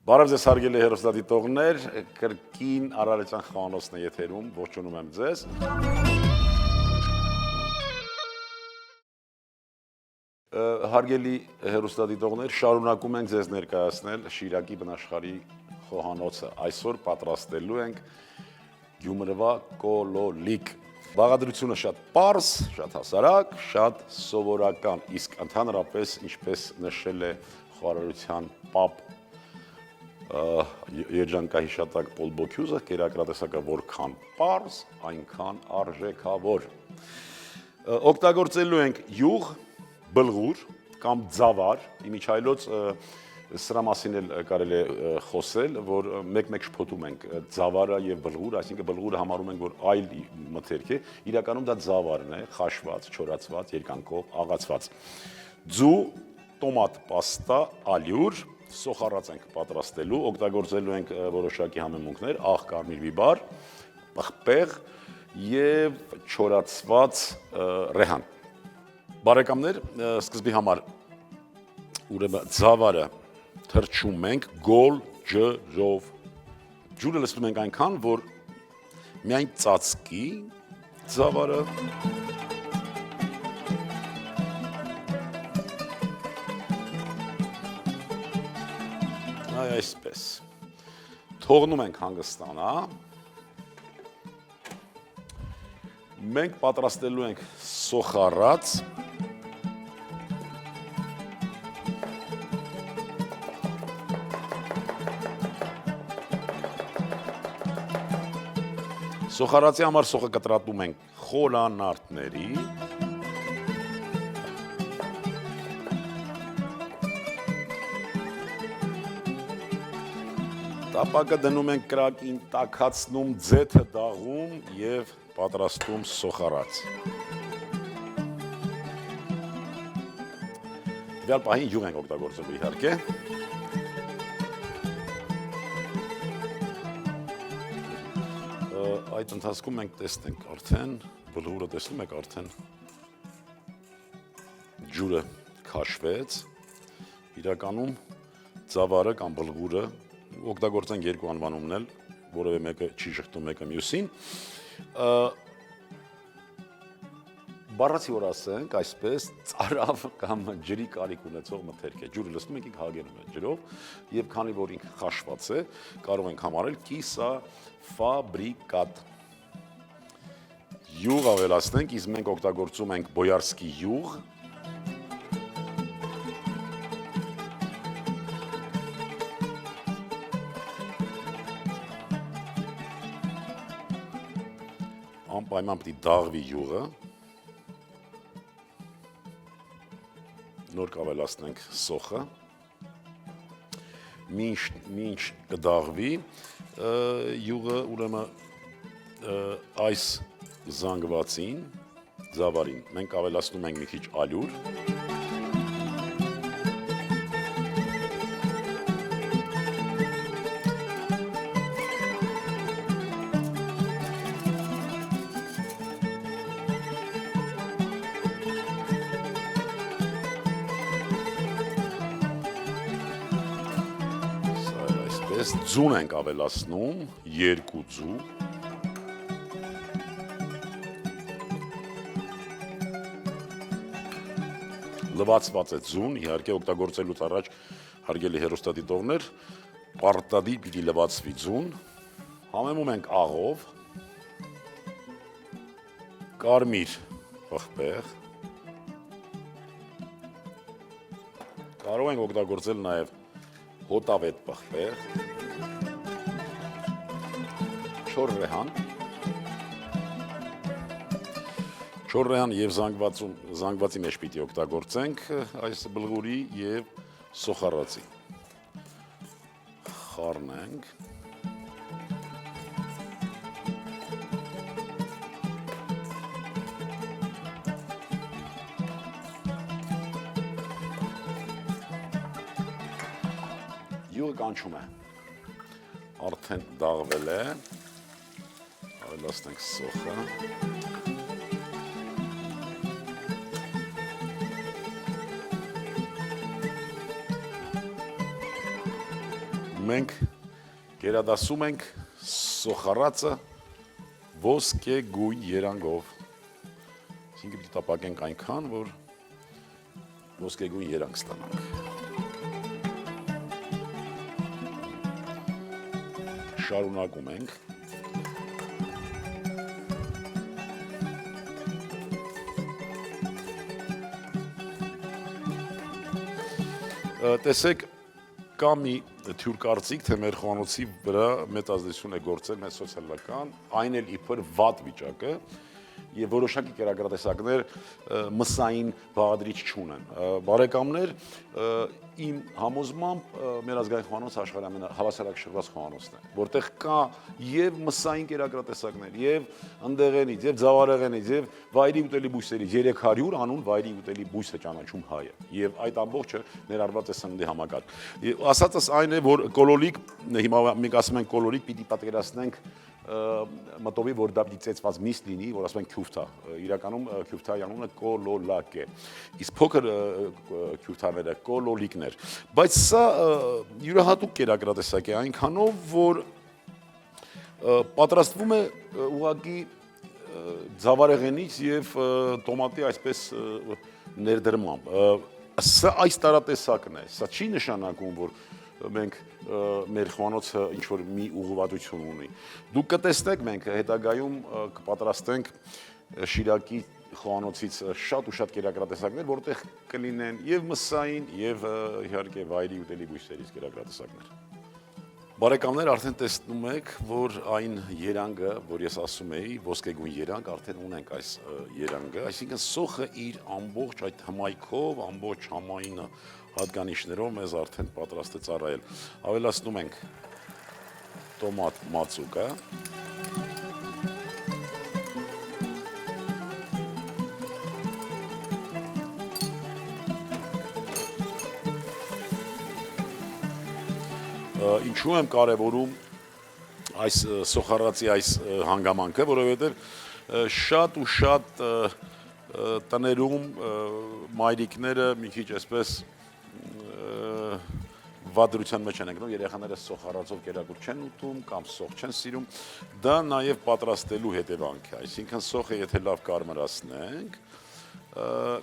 Բարև ձեզ հարգելի հեռուստադիտողներ, կրկին Արարատյան խոհանոցն է եթերում, ողջունում եմ ձեզ։ Հարգելի հեռուստադիտողներ, շարունակում ենք ձեզ ներկայացնել Շիրակի բնաշխարհի խոհանոցը։ Այսօր պատրաստելու ենք Գյումրվա կոլոլիկ։ Բաղադրությունը շատ պարզ, շատ հասարակ, շատ սովորական, իսկ ընդհանրապես, ինչպես նշել է խոհարարության պապ երջանկահիշատակ Պոլ Բոքյուզը, կերակրատեսակը որքան պարզ, այնքան արժեքավոր։ Օգտագործելու ենք յուղ, բլղուր կամ ձավար, իմիջայլոց սրա մասին էլ կարելի է խոսել, որ մեկ-մեկ շփոթում ենք ձավարը եւ բլղուրը, այսինքն բլղուրը համարում ենք, որ այլ մթերք է, իրականում դա ձավարն է, խաշված, չորացված, երկայնքով, աղացված։ Ձու, տոմատ պաստա, ալյուր, սոխառած ենք պատրաստելու, օգտագործելու ենք որոշակի համեմունքներ, աղ, կարմիր բիբար, պղպեղ եւ չորացված ռեհան։ Բարեկամներ, սկզբի համար ուրեմն ձավարը թրջում ենք գոլ ջրով։ Ջուրը լցնում ենք այնքան, որ միայն ծածկի ձավարը։ Այսպես, թողնում ենք հանգստանա, մենք պատրաստելու ենք սոխառած, սոխառածի համար սոխը կտրատում ենք խորանարդների, տապակը դնում ենք կրակին, տաքացնում, ձեթը դաղում եւ պատրաստում սոխառած։ Դեռ պահին յուղ ենք օգտագործելու իհարկե։ Այդ ընթացքում մենք տեսնենք արդեն, բլուրը տեսնում եք արդեն ջուրը քաշվեց, իրականում ձավարը կամ բլղուրը օգտագործենք երկու անվանումն էլ, որևէ մեկը չի շղթում մեկը մյուսին։ Բառացի որ ասենք, այսպես ծարավ կամ ջրի կարիք ունեցող մթերք է։ Ջուրը լցնում ենք, հագենում է ջրով, եւ քանի որ ինքը խաշված է, կարող ենք համարել կիսաֆաբրիկատ։ Յուղ ավելացնենք, իսկ մենք օգտագործում ենք բոյարսկի յուղ։ Անպայման պետք է դաղվի յուղը, նոր կավելացնենք սոխը, մինչ կդաղվի յուղը, ուրեմն այս զանգվածին, ձավարին, մենք ավելացնում ենք մի քիչ ալյուր, ձուն ենք ավելացնում, երկու ձու, լվացված է ձուն, իհարկե օգտագործելուց առաջ հարգելի հեռուստադիտողներ, պարտադիր պիտի լվացվի ձուն, համեմում ենք աղով, կարմիր պղպեղ, կարող ենք օգտագործել նաև հոտավետ պղպեղ, չոր ռեհան եւ զանգվածի մեջ պիտի օգտագործենք այս բլղուրի եւ սոխառածի։ Խառնենք։ Յուղը կանչում է, արդեն դաղվել է, ավելացնենք սոխը, մենք գերադասում ենք սոխառածը ոսկե գույն երանգով։ Այսինքն պիտի տապակենք այնքան, որ ոսկե գույն երանգ ստանանք։ Շարունակում ենք։ Տեսեք, կա մի թյուր կարծիք, թե մեր խոհանոցի վրա մեծ ազդեցություն է գործել մեր սոցիալական, այն էլ իբր վատ վիճակը, եւ որոշակի կերակրատեսակներ մսային բաղադրիչ չունեն։ Բարեկամներ, իմ համոզմամբ մեր ազգային խոհանոցը աշխարհի ամենահավասարակշռված խոհանոցն է, որտեղ կա եւ մսային կերակրատեսակներ, եւ ընդեղենից, եւ ձավարեղենից, եւ վայրի ուտելի բույսերից 300 անուն վայրի ուտելի բույս է ճանաչում հայը, եւ այդ ամբողջը ներառված է սննդի համակարգ։ Ասածս այն է, որ կոլոլիկ, հիմա մենք ասում ենք կոլոլիկ, պիտի պատկերացնենք մտովի, որ դա պիտի ծեծված միս լինի, որ ասում են քյուֆթա, իրականում քյուֆթայի անունը կոլոլակ է, իսկ փոքր քյուֆթաները կոլոլիկներ, բայց սա յուրահատուկ կերակրատեսակ է այնքանով, որ պատրաստվում է ուղղակի ձավարեղենից եւ տոմատի այսպես ներդրմամբ, սա այս տարատեսակն է, սա չի նշանակում, որ մենք մեր խոհանոցը ինչ-որ մի ուղղվածություն ունի։ Դուք կտեսնեք մենք հետագայում կպատրաստենք Շիրակի խոհանոցից շատ ու շատ կերակրատեսակներ, որտեղ կլինեն եւ մսային եւ իհարկե վայրի ուտելի բույսերից կերակրատեսակներ։ Բարեկամներ, արդեն տեսնում եք, որ այն երանգը, որ ես ասում էի, ոսկեգույն երանգ, արդեն ունենք այս երանգը, այսինքն սոխը իր ամբողջ այդ հմայքով, ամբողջ համային հատկանիշներով մեզ արդեն պատրաստ է ծառայել։ Ավելացնում ենք տոմատ մածուկը։ Ինչու եմ կարևորում այս սոխառածի այս հանգամանքը, որովհետև շատ ու շատ տներում մայրիկները մի քիչ այսպես վադրության մեջ են ընկնում, երեխաները սոխառածով կերակուր չեն ուտում կամ սոխ չեն սիրում, դա նաև պատրաստելու հետևանք է, այսինքն սոխը եթե լավ կարմրացնենք,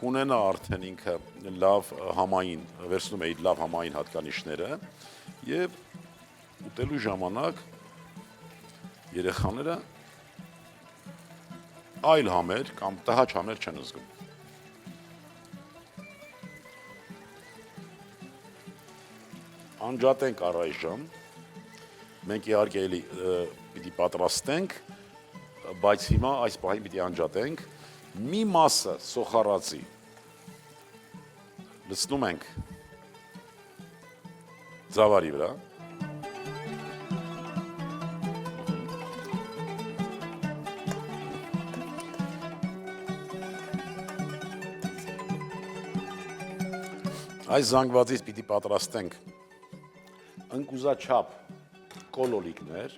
կունենա արդեն ինքը լավ համային, վերցնում է իր լավ համային հատկանիշները եւ ուտելու ժամանակ երեխաները այլ համեր կամ տհաճ համեր չեն զգում։ Անջատենք առայժմ, մենք իհարկե էլի պիտի պատրաստենք, բայց հիմա այս պահին պիտի անջատենք, մի մասը սոխառածի լցնում ենք ձավարի վրա, այս զանգվածից պիտի պատրաստենք ընկուզաչափ կոլոլիկներ,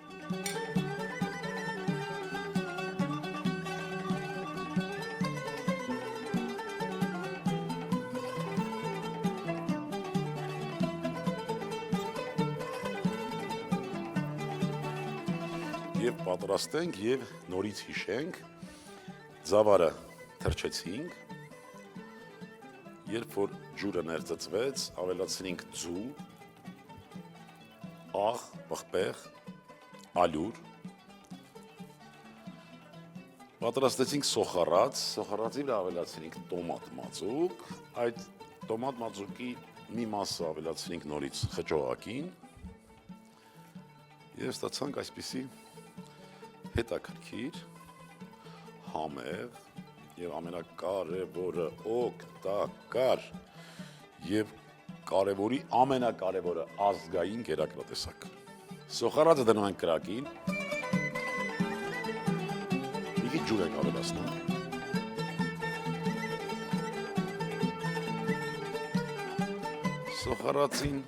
եւ պատրաստենք եւ նորից հիշենք, ձավարը թրջեցինք, երբ որ ջուրը ներծծվեց, ավելացրինք ձու, աղ, պղպեղ, ալյուր, պատրաստեցինք սոխառած, սոխառածի վրա ավելացրինք տոմատ մածուկ, այդ տոմատ մածուկի մի մասը ավելացրինք նորից խճողակին եւ ստացանք այսպիսի հետաքրքիր, համեղ եւ ամենակարևորը օգտակար եւ կարևորի ամենակարևորը ազգային կերակրատեսակ։ Սոխառածը դնում ենք կրակին, մի քիչ ջուր ենք ավելացնում, սոխառածին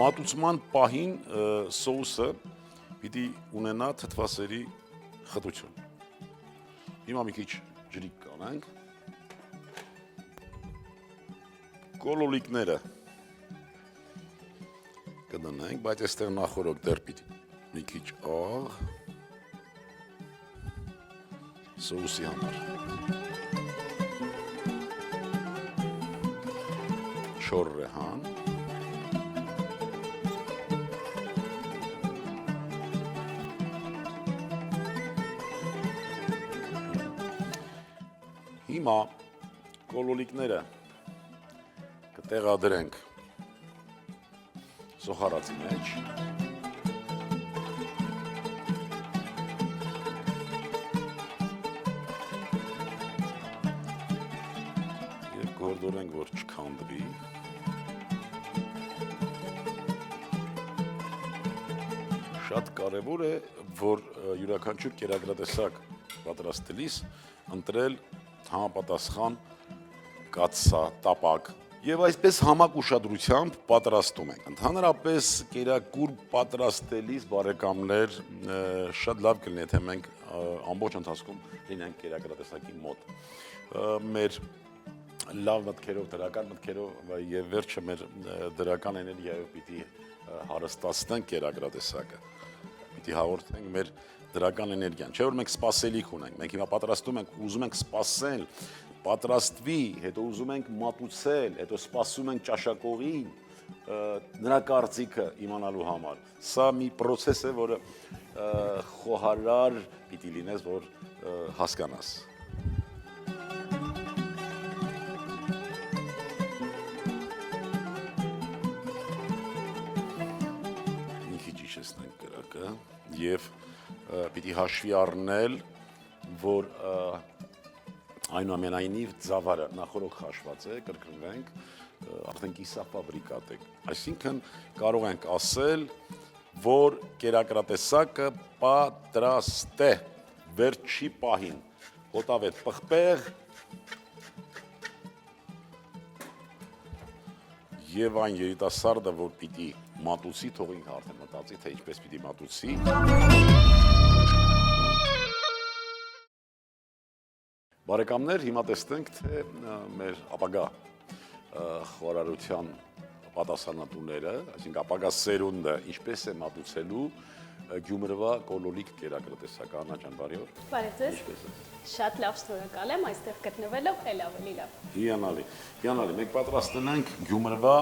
մատուցման պահին սոուսը պիտի ունենա թթվասերի խտություն։ Հիմա մի քիչ ջրիկ կանենք, Կոլոլիկները կդնենք, բայց այստեղ նախորոք դեռ պիտի մի քիչ աղ սոուսի համար։ Չորրեհան։ Հիմա կոլոլիկները կտեղադրենք սոխարածի մեջ։ Եվ կհորդորենք, որ չքանդվի։ Շատ կարևոր է, որ յուրաքանչյուր կերակրատեսակ պատրաստելիս ընտրել համապատասխան կաթսատապակ եւ այսպես համակ ուշադրությամբ պատրաստում ենք։ Ընդհանրապես կերակուր պատրաստելիս բարեկամներ շատ լավ կլինի, եթե մենք ամբողջ ընթացքում լինենք կերակրատեսակի մոտ։ Մեր լավ մտքերով, դրական մտքերով եւ վերջը մեր դրական էներգիայով պիտի հարստացնենք կերակրատեսակը։ Պիտի հաղորդենք մեր դրական էներգիան, չէ՞ որ մենք սպասելիք ունենք, մենք հիմա պատրաստում ենք, ուզում ենք սպասել, պատրաստվի, հետո ուզում ենք մատուցել, հետո սպասում ենք ճաշակողին, նրա կարծիքը իմանալու համար։ Սա մի process է, որը խոհարար պիտի լինես, որ հասկանաս։ Մի քիչ իջեցնենք կրակը եւ պիտի հաշվի առնել, որ այնուամենայնիվ ծավալը նախորոք հաշված է, կրկնվենք, արդեն կիսաֆաբրիկատ է։ Այսինքն կարող ենք ասել, որ կերակրատեսակը պատրաստ է վերջի պահին, հոտավետ պղպեղ եւ այն երիտասարդը, որ պիտի մատուցի, թող ինքը արդեն մտածի, թե ինչպես պիտի մատուցի։ Բարեկամներ, հիմա տեսնենք, թե մեր ապագա խոհարարության պատասխանատուները, այսինքն ապագա սերունդը ինչպես է մատուցելու Գյումրվա կոլոլիկ կերակրատեսակ։ Աննա ջան, բարի օր։ Բարև ձեզ։ Շատ լավ, շնորհակալ եմ այստեղ գտնվելով, էլ ավելի լավ։ Հիանալի։ Հիանալի, մենք պատրաստել ենք Գյումրվա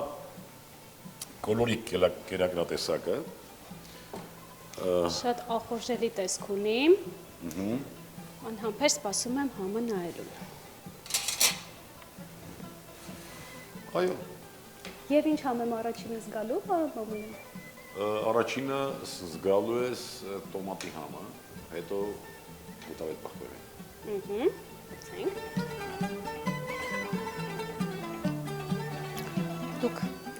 կոլոլիկ կերակրատեսակը։ Շատ ախորժելի տեսք ունի։ Անհամբեր սպասում եմ համը նայելու։ Այո։ Եվ ինչ համ եմ առաջինը զգալու, բամուլին։ Առաջինը զգալու ես տոմատի համը, հետո ուտավետ պղպեղի։ Ցենք։ Դուք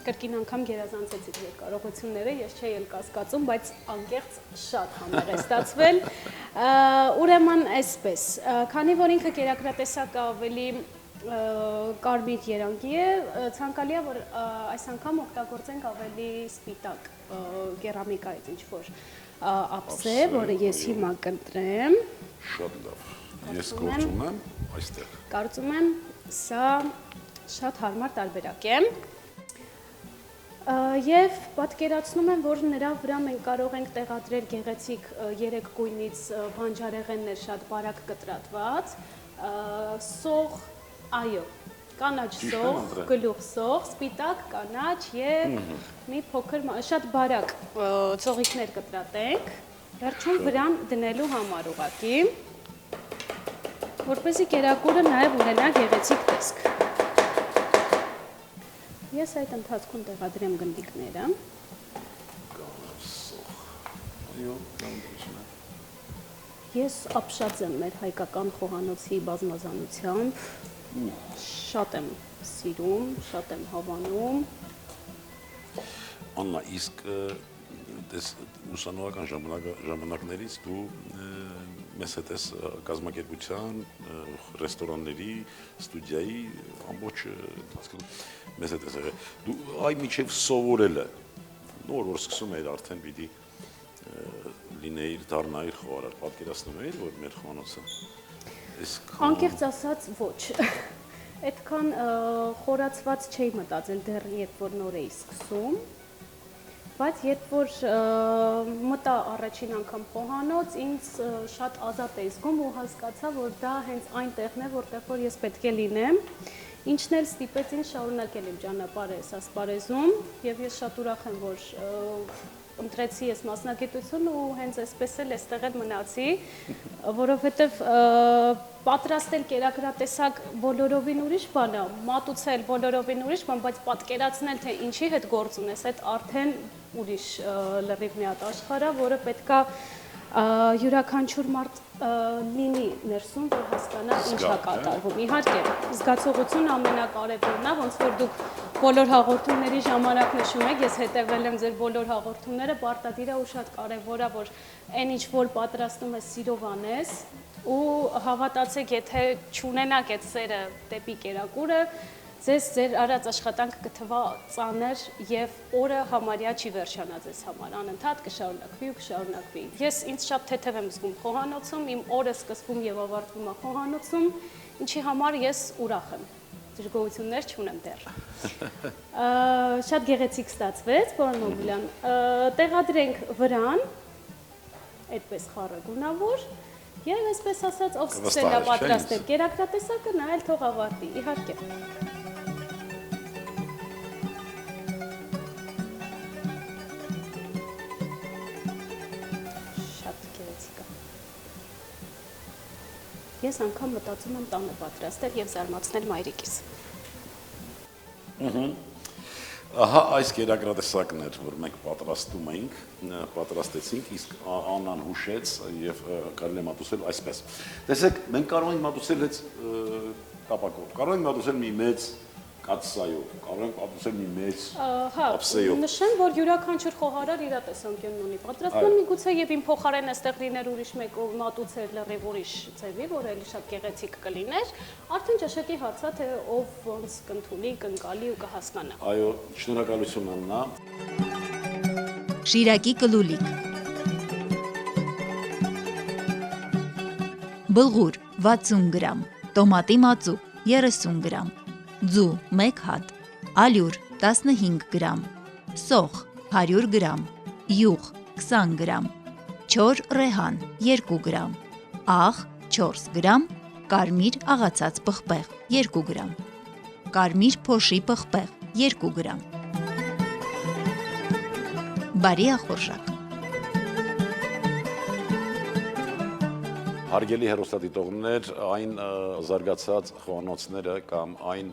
կրկին անգամ գերազանցեցիք երկարողությունները, ես չէի էլ կասկածում, բայց անկեղծ շատ համեղ է ստացվել։ Ուրեմն այսպես, քանի որ ինքը կերակրատեսակը ավելի կարմիր երանգի է, ցանկալի է, որ այս անգամ օգտագործենք ավելի սպիտակ կերամիկայից ինչ-որ ափսե, որը ես հիմա կընտրեմ։ Շատ լավ։ Ես գործում եմ այստեղ։ Կարծում եմ, սա շատ հարմար տարբերակ է։ Եվ պատկերացնում եմ, որ նրա վրա մենք կարող ենք տեղադրել գեղեցիկ 3 գույնից բանջարեղեններ շատ բարակ կտրատված, սող, այո, կանաչ սող, գլուխ սող, սպիտակ, կանաչ եւ մի փոքր շատ բարակ ծողիկներ կտրատենք, վերջում վրան դնելու համար ուղղակի, որպեսզի կերակուրը նաեւ ունենա գեղեցիկ տեսք։ Ես այդ ընթացքում տեղադրեմ գնդիկները։ Ես ապշած եմ մեր հայկական խոհանոցի բազմազանությամբ, շատ եմ սիրում, շատ եմ հավանում։ Աննա, իսկ ուսանողական ժամանակներից դու մեզ հետ ես կազմակերպության, ռեստորանների, ստուդիայի ամբողջ ընթացքում մեզ հետ ես եղել։ Դու այ միջև սովորելը, նոր որ սկսում էիր արդեն պիտի լինեիր, դառնայիր խոհարար, պատկերացնում էիր, որ մեր խոհանոցը Անկեղծ ասած ոչ, Այդքան խորացված չէի մտածել դեռ երբ որ նոր էի սկսում, բայց երբ որ մտա առաջին անգամ խոհանոց, ինձ շատ ազատ էի զգում ու հասկացա, որ դա հենց այն տեղն է, որտեղ որ ես պետք է լինեմ, ինչն էլ ստիպեց ինձ շարունակել իմ ճանապարհը այս ասպարեզում, եւ ես շատ ուրախ եմ, որ ընտրեցի ես մասնագիտություն ու հենց այսպես էլ այստեղ էլ մնացի, որովհետև պատրաստել կերակրատեսակ բոլորովին ուրիշ բան է, մատուցել բոլորովին ուրիշ բան, բայց պատկերացնել թե ինչի հետ գործ ունես, այդ արդեն ուրիշ լրիվ մի հատ աշխարհ է, որը պետքա յուրաքանչյուր մարդ լինի ներսում, որ հասկանա ինչ է կատարվում։ Իհարկե, զգացողությունը ամենակարևորն է, ոնց որ դուք բոլոր հաղորդումների ժամանակ նշում եք, ես հետևել եմ ձեր բոլոր հաղորդումները, պարտադիր է ու շատ կարևոր է, որ այն ինչ որ պատրաստում ես սիրով անես ու հավատացեք, եթե չունենաք այդ սերը դեպի կերակուրը, ձեզ ձեր արած աշխատանքը կթվա ծանր եւ օրը համարյա չի վերջանա ձեզ համար, անընդհատ կշարունակվի ու կշարունակվի։ Ես ինձ շատ թեթև եմ զգում խոհանոցում, իմ օրը սկսվում եւ ավարտվում է խոհանոցում, ինչի համար ես ուրախ եմ։ Դժգոհություններ չունեմ դեռ։ Շատ գեղեցիկ ստացվեց, պարոն Մոբիլյան։ Տեղադրենք վրան, այդպես խառը գունավոր, եւ այսպես ասած, ով սկսել է պատրաստել կերակրատեսակը, նա էլ թող ավարտի, իհարկե։ Ես անգամ մտածում եմ տանը պատրաստել եւ զարմացնել մայրիկիս։ Ահա այս կերակրատեսակն էր, որ մենք պատրաստեցինք, իսկ Աննան հուշեց եւ կարելի է մատուցել այսպես։ Տեսեք, մենք կարող ենք մատուցել այդ տապակով, կարող ենք մատուցել մի մեծ կաթսայով, կարող ենք մատուցել մի մեծ ափսեյով։ Նշեմ, որ յուրաքանչյուր խոհարար իր տեսանկյունն ունի։ Պատրաստման միգուցե եւ իմ փոխարեն այստեղ լիներ ուրիշ մեկ ով մատուցեր լրիվ ուրիշ ձևի, որ էլի շատ գեղեցիկ կլիներ, արդեն ճաշակի հարց է, թե ով ոնց կընդունի, կընկալի ու կհասկանա։ Այո, շնորհակալություն Աննա։ Շիրակի կլուլիկ։ Բլղուր 60 գրամ, տոմատի մածու 30 գրամ, ձու 1 հատ, ալյուր 15 գրամ, սոխ 100 գրամ, յուղ 20 գրամ, չոր ռեհան 2 գրամ, աղ 4 գրամ, կարմիր աղացած պղպեղ 2 գրամ, կարմիր փոշի պղպեղ 2 գրամ, բարի ախորժակ։ Հարգելի հեռուստադիտողներ, այն զարգացած խոհանոցները կամ այն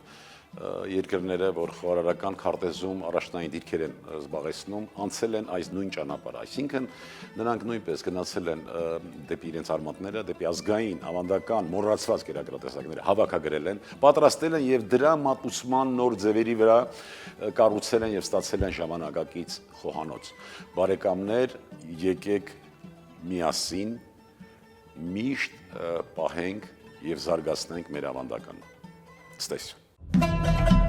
երկրները, որ խոհարարական քարտեզում առաջնային դիրքեր են զբաղեցնում, անցել են այս նույն ճանապարհը, այսինքն նրանք նույնպես գնացել են դեպի իրենց արմատները, դեպի ազգային, ավանդական, մոռացված կերակրատեսակները հավաքագրել են, պատրաստել են եւ դրա մատուցման նոր ձևերի վրա կառուցել են եւ ստացել են ժամանակակից խոհանոց։ Բարեկամներ, եկեք միասին միշտ պահենք եւ զարգացնենք մեր ավանդականը։ Ստեսյուն։